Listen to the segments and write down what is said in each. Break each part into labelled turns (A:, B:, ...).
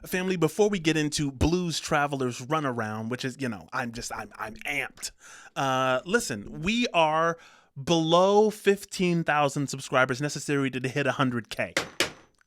A: Family, before we get into Blues Traveler's Runaround, which is, I'm amped. Listen, we are below 15,000 subscribers necessary to hit 100K.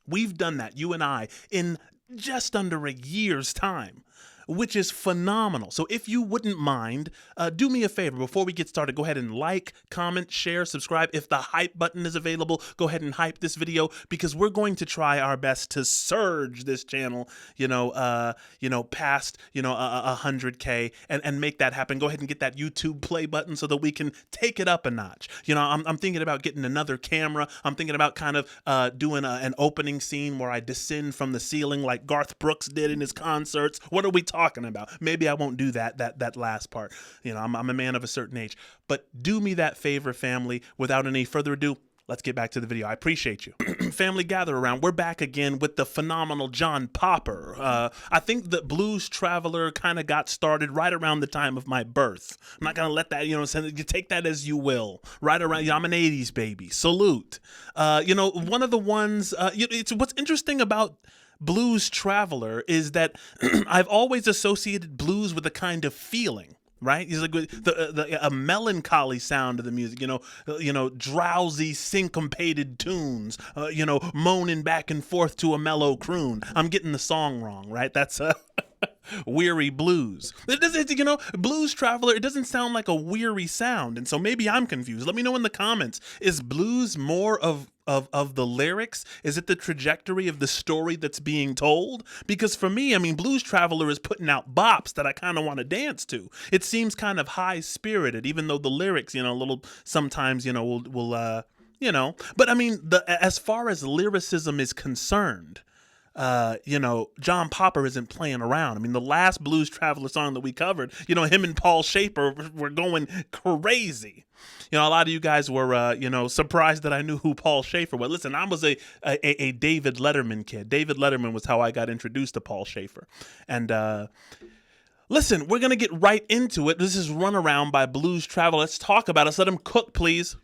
A: We've done that, you and I, in just under a year's time, which is phenomenal. So if you wouldn't mind, do me a favor before we get started. Go ahead and like, comment, share, subscribe. If the hype button is available, go ahead and hype this video, because we're going to try our best to surge this channel, past 100K and make that happen. Go ahead and get that YouTube play button so that we can take it up a notch. I'm thinking about getting another camera. I'm thinking about kind of doing an opening scene where I descend from the ceiling like Garth Brooks did in his concerts. What are we talking about? Maybe I won't do that last part. I'm a man of a certain age. But do me that favor, family. Without any further ado, let's get back to the video. I appreciate you. Family, gather around. We're back again with the phenomenal John Popper. I think the Blues Traveler kind of got started right around the time of my birth. I'm not going to let that, you take that as you will. Right around, I'm an 80s baby. Salute. One of the ones, it's what's interesting about Blues Traveler is that I've always associated blues with a kind of feeling, right? It's like a melancholy sound of the music, drowsy syncopated tunes, moaning back and forth to a mellow croon. I'm getting the song wrong, right? That's weary blues. Blues Traveler, it doesn't sound like a weary sound, and so maybe I'm confused. Let me know in the comments. Is blues more of the lyrics? Is it the trajectory of the story that's being told? Because for me, Blues Traveler is putting out bops that I kind of want to dance to. It seems kind of high-spirited, even though the lyrics, a little sometimes, will but as far as lyricism is concerned, John Popper isn't playing around. The last Blues Traveler song that we covered, him and Paul Schaefer were going crazy. A lot of you guys were, surprised that I knew who Paul Schaefer was. Listen, I was a David Letterman kid. David Letterman was how I got introduced to Paul Schaefer. And, listen, we're going to get right into it. This is Runaround by Blues Traveler. Let's talk about it. Let's let him cook, please.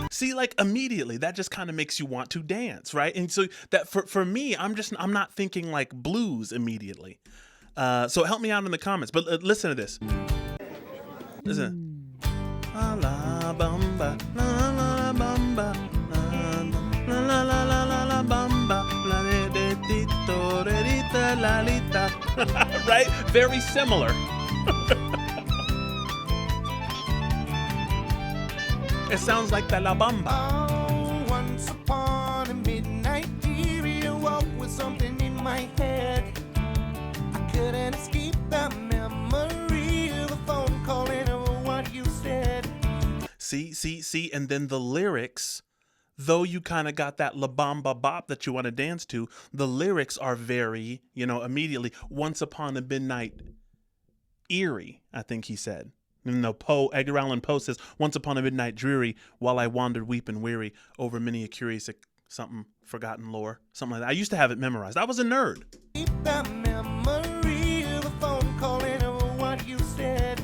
A: See, immediately, that just kind of makes you want to dance, right? And so that for me, I'm not thinking like blues immediately. So help me out in the comments. But listen to this. Listen. La la bamba, la la bamba, la la la la la la bamba, la de tito de la lita. Right? Very similar. It sounds like the La Bamba.
B: Oh, once upon a midnight dear, you woke with something in my head. I couldn't escape the memory of a phone call and of what you said.
A: See, and then the lyrics, though you kind of got that La Bamba bop that you want to dance to, the lyrics are very, immediately, once upon a midnight eerie, I think he said. Edgar Allan Poe says, once upon a midnight dreary, while I wandered weep and weary over many a curious something forgotten lore, something like that. I used to have it memorized. I was a nerd.
B: Keep the memory of a phone call and of what you said.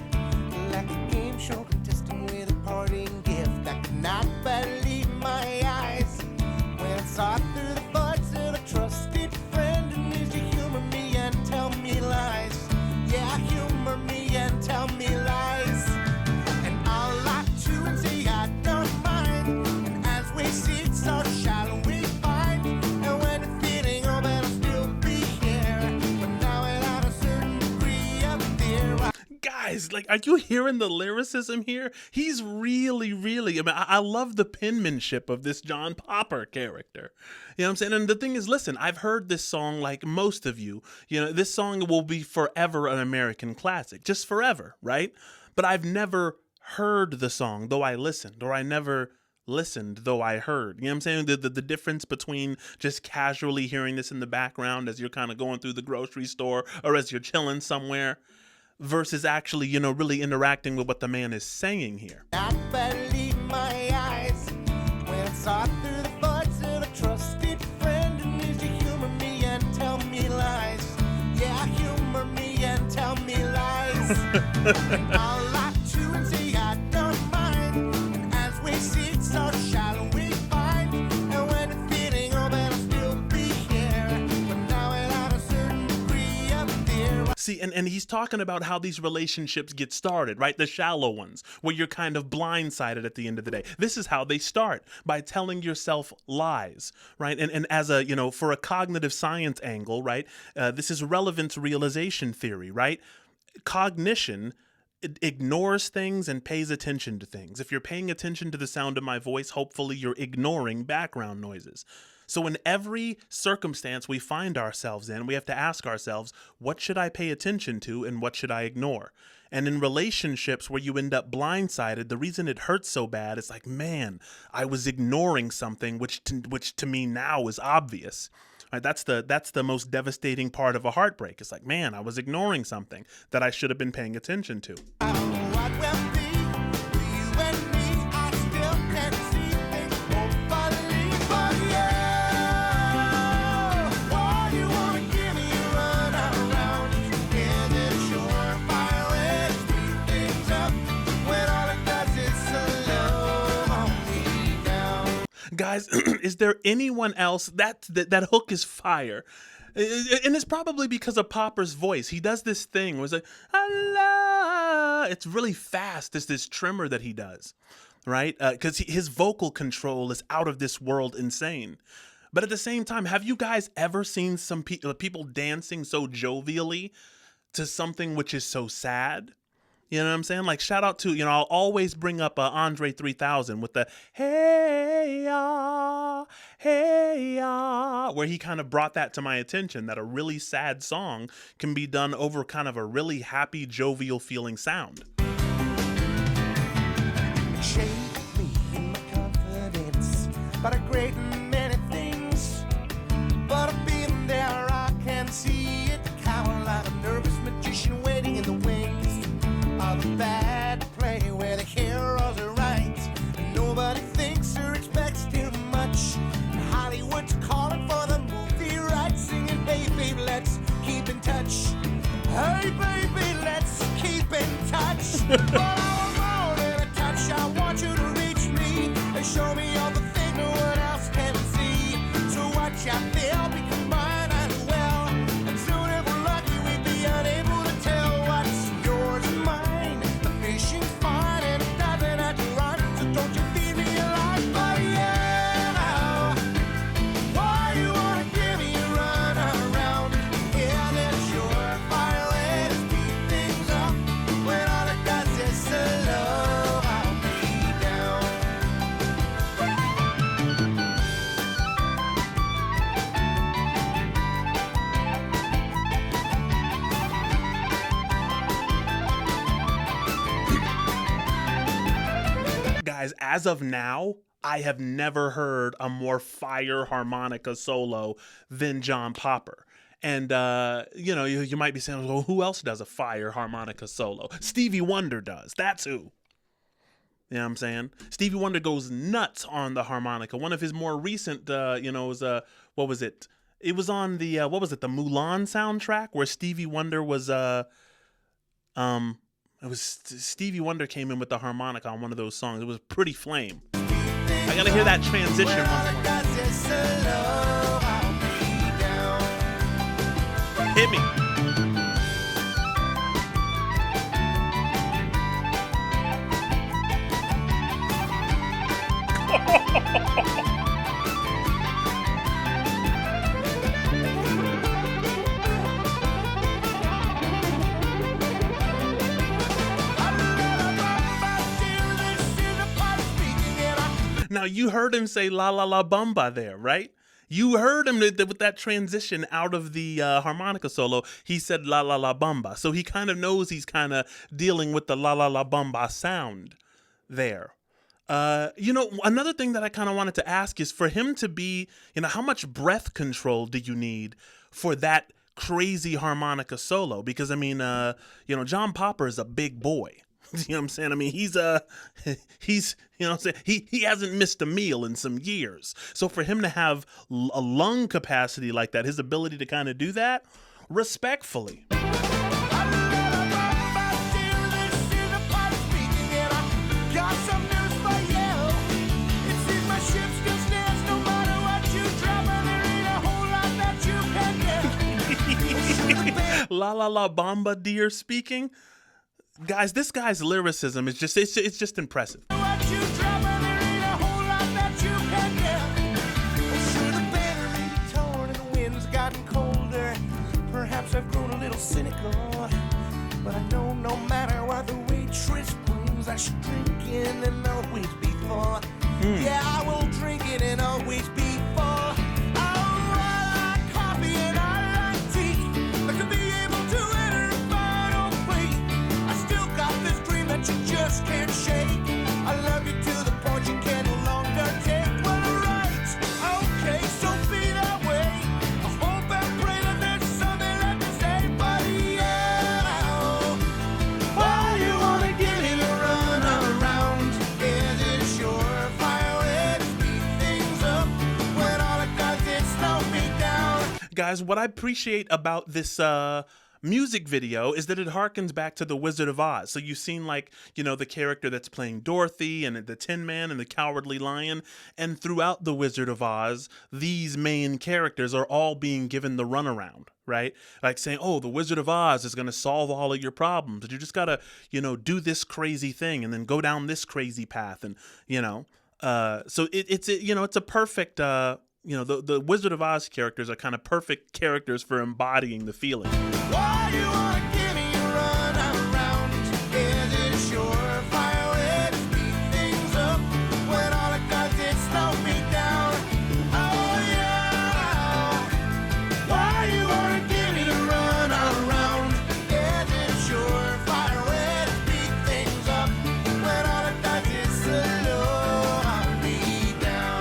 B: Like a game show contestant with a parting gift. I could not believe my eyes when I saw through the thoughts of a trusted friend. And used to humor me and tell me lies. Yeah, humor me and tell me lies. So shall we find, and when the feeling of it will still be here, but now without a certain degree of fear.
A: Guys, are you hearing the lyricism here? He's really, I love the penmanship of this John Popper character. You know what I'm saying? And the thing is, listen, I've heard this song like most of you. This song will be forever an American classic, just forever, right? But I've never heard the song, though I listened, or I never listened, though I heard. You know what I'm saying? The difference between just casually hearing this in the background as you're kind of going through the grocery store or as you're chilling somewhere versus actually, really interacting with what the man is saying here.
B: Not believe my eyes when I saw through the thoughts of a And I'll lie to and say I don't mind. And as we seek, so shallow we find. And when the feeling of it'll still be here, but now without a certain degree of fear.
A: See, and he's talking about how these relationships get started, right? The shallow ones, where you're kind of blindsided at the end of the day. This is how they start, by telling yourself lies, right? And as a, for a cognitive science angle, right? This is relevance realization theory, right? Cognition ignores things and pays attention to things. If you're paying attention to the sound of my voice, hopefully you're ignoring background noises. So in every circumstance we find ourselves in, we have to ask ourselves, what should I pay attention to and what should I ignore? And in relationships where you end up blindsided, the reason it hurts so bad is like, man, I was ignoring something which to me now is obvious. Right, that's the most devastating part of a heartbreak. It's like, man, I was ignoring something that I should have been paying attention to.
B: What will be, you and me, I still can't see things hopefully for you. Why you wanna give me a run around? Is it a surefire way to speed things up when all it does is slow me down?
A: Guys, is there anyone else that hook is fire? And it's probably because of Popper's voice. He does this thing where it's like, Allah. It's really fast. It's this tremor that he does, right? Because his vocal control is out of this world insane. But at the same time, have you guys ever seen some people dancing so jovially to something which is so sad? You know what I'm saying? Like, shout out to, I'll always bring up Andre 3000 with the hey ya, where he kind of brought that to my attention, that a really sad song can be done over kind of a really happy, jovial feeling sound.
B: Shake me in my confidence about a great many things, but I've been there, I can see it, cower like a nervous magician waiting in the wings of a bad play where the heroes are right and nobody thinks or expects too much. And Hollywood's calling for the movie rights, singing, hey baby, let's keep in touch. Hey baby, let's keep in touch. But I'm more than a touch, I want you to reach me and show me all the things no one else can see. So watch out there, we combine as well, and soon if we're lucky we'd be unable to tell what's yours and mine. The fishing's fine and it doesn't have to run, so don't you feed me alive, but yeah, now. Why you wanna give me a run around? Yeah, that's your fire way to speed things up when all it does is slow me down.
A: Guys, as of now, I have never heard a more fire harmonica solo than John Popper. And, you might be saying, well, who else does a fire harmonica solo? Stevie Wonder does. That's who. You know what I'm saying? Stevie Wonder goes nuts on the harmonica. One of his more recent, was, what was it? It was on the, the Mulan soundtrack where Stevie Wonder was, Stevie Wonder came in with the harmonica on one of those songs. It was Pretty Flame. I gotta hear that transition once more. Hit me. Now, you heard him say la la la bumba there, right? You heard him with that transition out of the harmonica solo. He said la la la bumba. So he kind of knows he's kind of dealing with the la la la bumba sound there. Another thing that I kind of wanted to ask is for him to be, how much breath control do you need for that crazy harmonica solo? Because, John Popper is a big boy. You know what I'm saying? I mean, he's you know what I'm saying? He hasn't missed a meal in some years. So for him to have a lung capacity like that, his ability to kind of do that, respectfully. La La La Bamba deer speaking. Guys, this guy's lyricism is just it's just impressive.
B: What you drop and there ain't a whole lot that you can get. Oh, sure, the banner may be torn and the wind's gotten colder. Perhaps I've grown a little cynical, but I know no matter what the waitress brings, I should drink in and always be full. Yeah, I will drink it and always be full. Oh, I like coffee and I like tea, but to be able to enter a final plea, I still got this dream that you just can't shake. I love you to the point you can no longer take. Well, right, okay, so be that way. I hope and pray that there's something left to say, but yeah. Why you wanna give me the run around? Is it a surefire way to speed things up when all it does is slow me down?
A: Guys, what I appreciate about this music video is that it harkens back to The Wizard of Oz. So you've seen, like, you know, the character that's playing Dorothy and the Tin Man and the Cowardly Lion. And throughout The Wizard of Oz, these main characters are all being given the runaround, right? Like saying, oh, the Wizard of Oz is going to solve all of your problems. You just got to, you know, do this crazy thing and then go down this crazy path. And, you know, so it's a perfect, the Wizard of Oz characters are kind of perfect characters for embodying the feeling.
B: Why you wanna give me a run around? Is it a surefire way to speed things up when all it does is slow me down? Oh yeah. Why you wanna give me the run around? Is it a surefire way to speed things up when all it does is slow me down?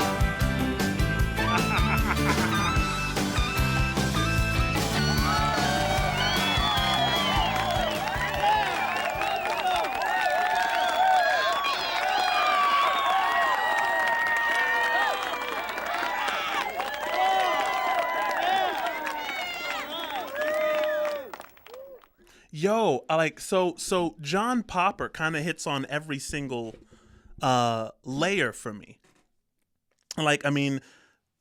A: Yo, so John Popper kind of hits on every single layer for me. Like, I mean,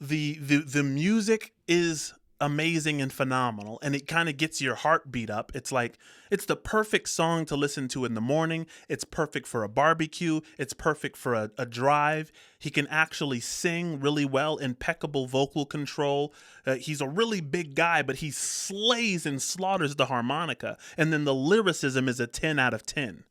A: the music is amazing and phenomenal, and it kind of gets your heart beat up. It's like, it's the perfect song to listen to in the morning. It's perfect for a barbecue. It's perfect for a drive. He can actually sing really well, impeccable vocal control. He's a really big guy, but he slays and slaughters the harmonica. And then the lyricism is a 10 out of 10.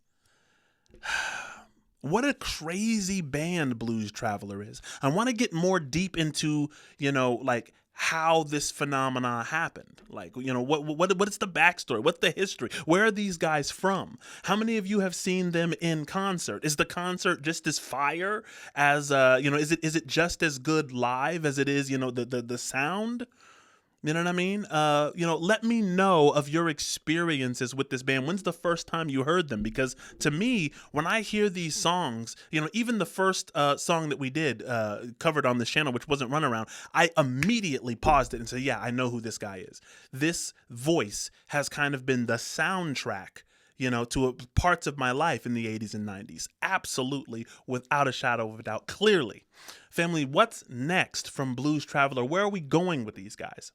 A: What a crazy band Blues Traveler is. I want to get more deep into, you know, like how this phenomena happened. Like, you know, what is the backstory? What's the history? Where are these guys from? How many of you have seen them in concert? Is the concert just as fire as is it just as good live as it is, you know, the sound? You know what I mean? Let me know of your experiences with this band. When's the first time you heard them? Because to me, when I hear these songs, you know, even the first song that we did covered on this channel, which wasn't Runaround, I immediately paused it and said, yeah, I know who this guy is. This voice has kind of been the soundtrack, you know, to parts of my life in the 80s and 90s. Absolutely, without a shadow of a doubt, clearly. Family, what's next from Blues Traveler? Where are we going with these guys?